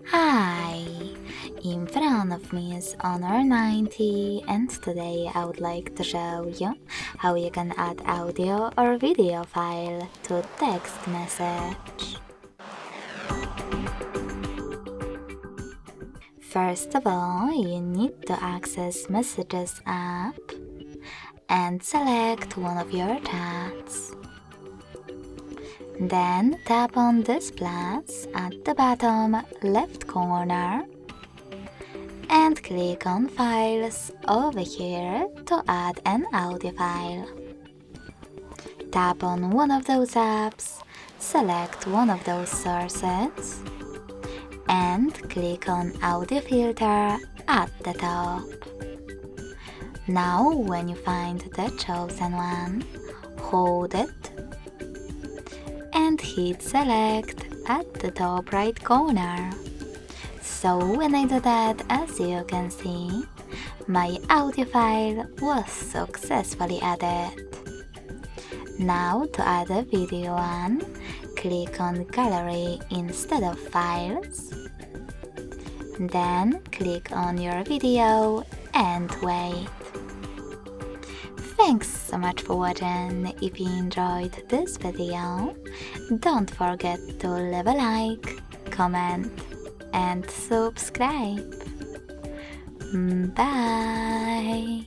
Hi! In front of me is Honor 90 and today I would like to show you how you can add audio or video file to text message. First of all, you need to access Messages app and select one of your chats. Then tap on this plus at the bottom left corner and click on Files over here to add an audio file. Tap on one of those apps, select one of those sources, and click on Audio Filter at the top. Now when you find the chosen one, hold it and hit select at the top right corner. So when I do that, as you can see, my audio file was successfully added. Now to add a video one, click on Gallery instead of Files. Then click on your video and wait. Thanks so much for watching. If you enjoyed this video, don't forget to leave a like, comment and subscribe. Bye!